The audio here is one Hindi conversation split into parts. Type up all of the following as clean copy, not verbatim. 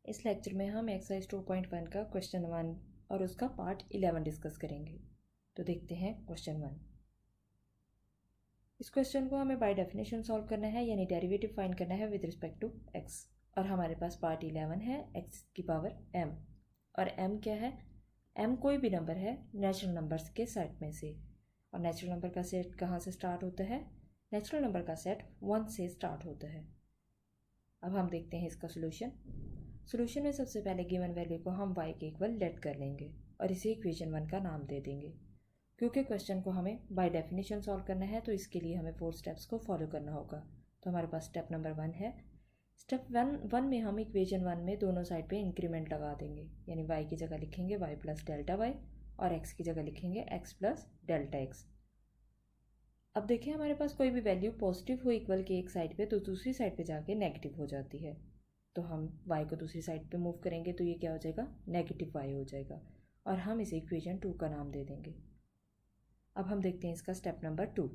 इस लेक्चर में हम एक्सरसाइज 2.1 का क्वेश्चन 1 और उसका पार्ट 11 डिस्कस करेंगे। तो देखते हैं क्वेश्चन 1। इस क्वेश्चन को हमें बाय डेफिनेशन सॉल्व करना है, यानी डेरिवेटिव फाइंड करना है विद रिस्पेक्ट टू एक्स। और हमारे पास पार्ट 11 है एक्स की पावर m। और m क्या है? m कोई भी नंबर है नेचुरल नंबर्स के सेट में से। और नेचुरल नंबर का सेट कहाँ से स्टार्ट होता है? नेचुरल नंबर का सेट 1 से स्टार्ट होता है। अब हम देखते हैं इसका सोल्यूशन। सोल्यूशन में सबसे पहले गिवन वैल्यू को हम y के इक्वल लेट कर लेंगे और इसे इक्वेशन 1 का नाम दे देंगे। क्योंकि क्वेश्चन को हमें बाय डेफिनेशन सॉल्व करना है तो इसके लिए हमें 4 स्टेप्स को फॉलो करना होगा। तो हमारे पास स्टेप नंबर 1 है। स्टेप वन में हम इक्वेशन 1 में दोनों साइड पे इंक्रीमेंट लगा देंगे, यानी y की जगह लिखेंगे y प्लस डेल्टा y और x की जगह लिखेंगे x प्लस डेल्टा x। अब देखिए हमारे पास कोई भी वैल्यू पॉजिटिव हो इक्वल के एक साइड पे तो दूसरी साइड पे जाके नेगेटिव हो जाती है। तो हम y को दूसरी साइड पे मूव करेंगे तो ये क्या हो जाएगा? नेगेटिव y हो जाएगा और हम इसे इक्वेशन 2 का नाम दे देंगे। अब हम देखते हैं इसका स्टेप नंबर 2।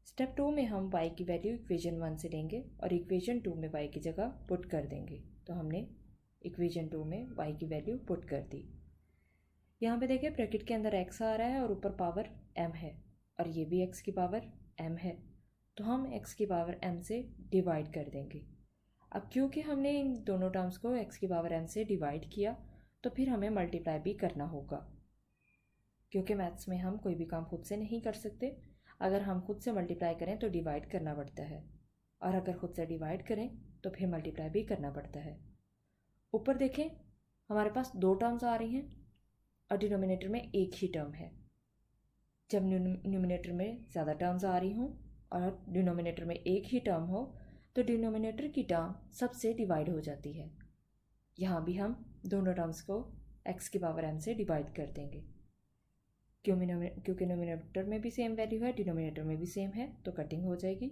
स्टेप 2 में हम y की वैल्यू इक्वेशन 1 से लेंगे और इक्वेशन 2 में y की जगह पुट कर देंगे। तो हमने इक्वेशन 2 में y की वैल्यू पुट कर दी। यहाँ पे देखिए ब्रैकेट के अंदर x आ रहा है और ऊपर पावर m है और ये भी x की पावर m है, तो हम x की पावर m से डिवाइड कर देंगे। अब क्योंकि हमने इन दोनों टर्म्स को x की पावर m से डिवाइड किया तो फिर हमें मल्टीप्लाई भी करना होगा, क्योंकि मैथ्स में हम कोई भी काम खुद से नहीं कर सकते। अगर हम खुद से मल्टीप्लाई करें तो डिवाइड करना पड़ता है, और अगर खुद से डिवाइड करें तो फिर मल्टीप्लाई भी करना पड़ता है। ऊपर देखें हमारे पास 2 टर्म्स आ रही हैं और डिनोमिनेटर में एक ही टर्म है। जब न्यूमिनेटर में ज़्यादा टर्म्स आ रही हों और डिनोमिनेटर में एक ही टर्म हो तो डिनोमिनेटर की टर्म सबसे डिवाइड हो जाती है। यहाँ भी हम दोनों टर्म्स को x की पावर m से डिवाइड कर देंगे। क्योंकि नोमिनेटर में भी सेम वैल्यू है, डिनोमिनेटर में भी सेम है, तो कटिंग हो जाएगी,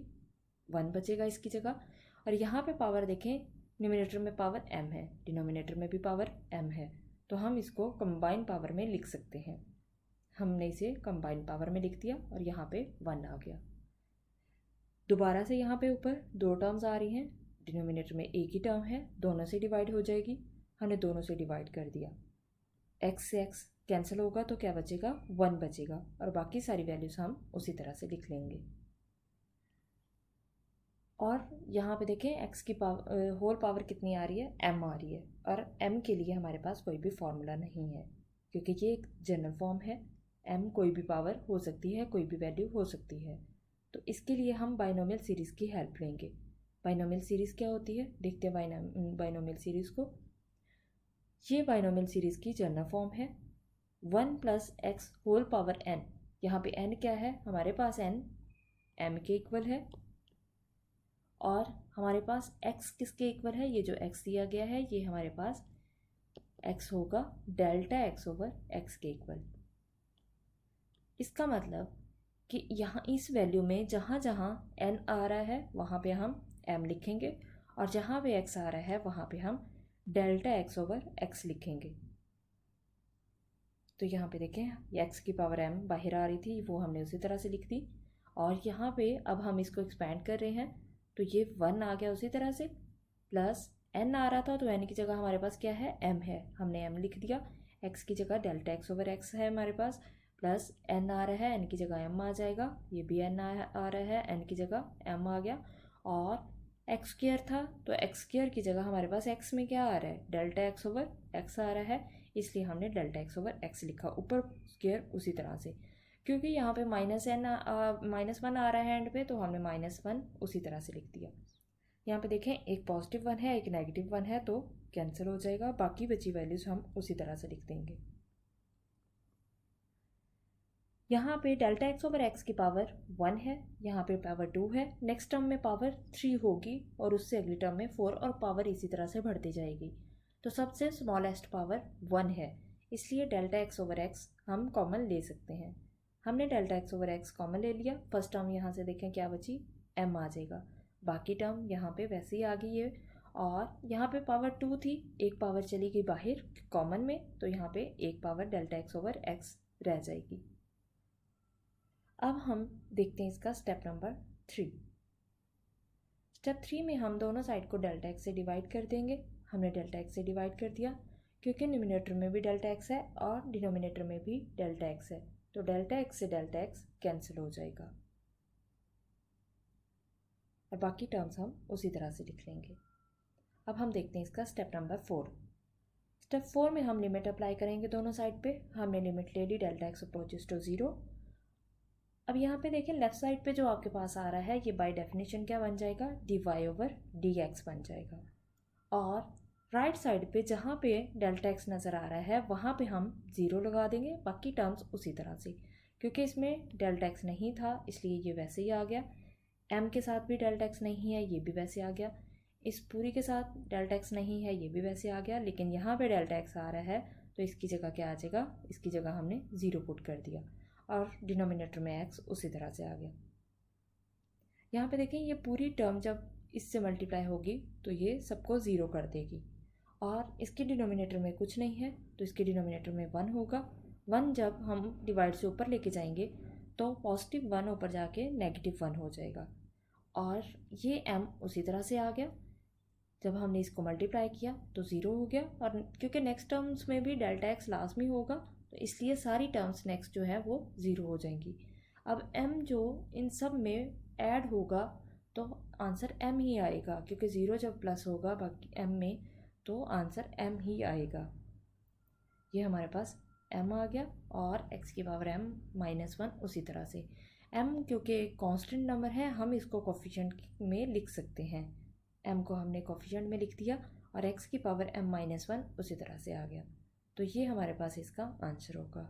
1 बचेगा इसकी जगह। और यहाँ पे पावर देखें, न्यूमिनेटर में पावर m है, डिनोमिनेटर में भी पावर m है, तो हम इसको कंबाइन पावर में लिख सकते हैं। हमने इसे कंबाइन पावर में लिख दिया और यहाँ पे 1 आ गया। दोबारा से यहाँ पे ऊपर 2 टर्म्स आ रही हैं, डिनोमिनेटर में एक ही टर्म है, दोनों से डिवाइड हो जाएगी। हमने दोनों से डिवाइड कर दिया, x से x कैंसिल होगा तो क्या बचेगा? 1 बचेगा और बाकी सारी वैल्यूज़ हम उसी तरह से लिख लेंगे। और यहाँ पे देखें x की पावर होल पावर कितनी आ रही है? m आ रही है, और m के लिए हमारे पास कोई भी फॉर्मूला नहीं है, क्योंकि ये एक जनरल फॉर्म है। m कोई भी पावर हो सकती है, कोई भी वैल्यू हो सकती है। तो इसके लिए हम बाइनोमियल सीरीज़ की हेल्प लेंगे। बाइनोमियल सीरीज़ क्या होती है? देखते हैं बाइनोमियल सीरीज़ को। ये बाइनोमियल सीरीज़ की जनरल फॉर्म है 1 plus x whole power n। यहाँ पे n क्या है? हमारे पास n m के इक्वल है, और हमारे पास x किसके इक्वल है? ये जो x दिया गया है ये हमारे पास x होगा डेल्टा x ओवर x के इक्वल। इसका मतलब कि यहाँ इस वैल्यू में जहाँ जहाँ n आ रहा है वहाँ पे हम m लिखेंगे, और जहाँ पे x आ रहा है वहाँ पे हम डेल्टा x ओवर x लिखेंगे। तो यहाँ पे देखें ये x की पावर m बाहर आ रही थी, वो हमने उसी तरह से लिख दी। और यहाँ पे अब हम इसको एक्सपेंड कर रहे हैं तो ये 1 आ गया उसी तरह से, प्लस n आ रहा था तो n की जगह हमारे पास क्या है? m है, हमने m लिख दिया। x की जगह डेल्टा x ओवर x है हमारे पास, प्लस n आ रहा है, n की जगह m आ जाएगा, ये भी n आ रहा है, n की जगह m आ गया। और एक्स स्क्वायर था तो एक्स स्क्वायर की जगह हमारे पास x में क्या आ रहा है? डेल्टा x ओवर x आ रहा है, इसलिए हमने डेल्टा x ओवर x लिखा, ऊपर स्क्वायर उसी तरह से। क्योंकि यहाँ पे -1 आ रहा है एंड पे, तो हमने -1 उसी तरह से लिख दिया। यहाँ पे देखें एक पॉजिटिव 1 है, एक नेगेटिव 1 है, तो कैंसिल हो जाएगा, बाकी बची वैल्यूज़ हम उसी तरह से लिख देंगे। यहाँ पे डेल्टा x ओवर x की पावर 1 है, यहाँ पे पावर 2 है, नेक्स्ट टर्म में पावर 3 होगी और उससे अगली टर्म में 4, और पावर इसी तरह से बढ़ती जाएगी। तो सबसे स्मॉलेस्ट पावर 1 है, इसलिए डेल्टा x ओवर x हम कॉमन ले सकते हैं। हमने delta x over x common ले लिया। फर्स्ट टर्म यहाँ से देखें क्या बची? m आ जाएगा, बाकी टर्म यहाँ पे वैसे ही आ गई है। और यहाँ पे पावर 2 थी, एक पावर चली गई बाहर कॉमन में, तो यहाँ पे एक power delta x over x रह जाएगी। अब हम देखते हैं इसका स्टेप नंबर 3। स्टेप 3 में हम दोनों साइड को डेल्टा x से डिवाइड कर देंगे। हमने डेल्टा एक्स से डिवाइड कर दिया, क्योंकि न्यूमिनेटर में भी डेल्टा एक्स है और डिनोमिनेटर में भी डेल्टा एक्स है, तो डेल्टा एक्स से डेल्टा एक्स कैंसिल हो जाएगा और बाकी टर्म्स हम उसी तरह से लिख लेंगे। अब हम देखते हैं इसका स्टेप नंबर 4। स्टेप 4 में हम लिमिट अप्लाई करेंगे दोनों साइड पे। हमने लिमिट ले ली डेल्टा एक्स अप्रोचेस टू 0। अब यहाँ पे देखें लेफ्ट साइड पे जो आपके पास आ रहा है ये बाय डेफिनेशन क्या बन जाएगा, dy/dx बन जाएगा। और राइट साइड पे जहाँ पे डेल्टा एक्स नज़र आ रहा है वहाँ पे हम 0 लगा देंगे, बाकी टर्म्स उसी तरह से। क्योंकि इसमें डेल्टा एक्स नहीं था इसलिए ये वैसे ही आ गया, m के साथ भी डेल्टा एक्स नहीं है ये भी वैसे आ गया, इस पूरी के साथ डेल्टा एक्स नहीं है ये भी वैसे आ गया, लेकिन यहाँ पे डेल्टा एक्स आ रहा है तो इसकी जगह क्या आ जाएगा, इसकी जगह हमने 0 पुट कर दिया और डिनोमिनेटर में x उसी तरह से आ गया। यहाँ पे देखें ये पूरी टर्म जब इससे मल्टीप्लाई होगी तो ये सबको 0 कर देगी और इसके डिनोमिनेटर में कुछ नहीं है तो इसके डिनोमिनेटर में 1 होगा। 1 जब हम डिवाइड से ऊपर लेके जाएंगे तो पॉजिटिव 1 ऊपर जाके नेगेटिव 1 हो जाएगा और ये m उसी तरह से आ गया। जब हमने इसको मल्टीप्लाई किया तो 0 हो गया और क्योंकि नेक्स्ट टर्म्स में भी डेल्टा एक्स लाजमी होगा तो इसलिए सारी टर्म्स नेक्स्ट जो है वो 0 हो जाएंगी। अब m जो इन सब में ऐड होगा तो आंसर m ही आएगा, क्योंकि 0 जब प्लस होगा बाकी m में तो आंसर m ही आएगा। ये हमारे पास m आ गया और x की पावर m -1 उसी तरह से। m क्योंकि कांस्टेंट नंबर है हम इसको कोफिशिएंट में लिख सकते हैं, m को हमने कोफिशिएंट में लिख दिया और x की पावर m -1 उसी तरह से आ गया। तो ये हमारे पास इसका आंसर होगा।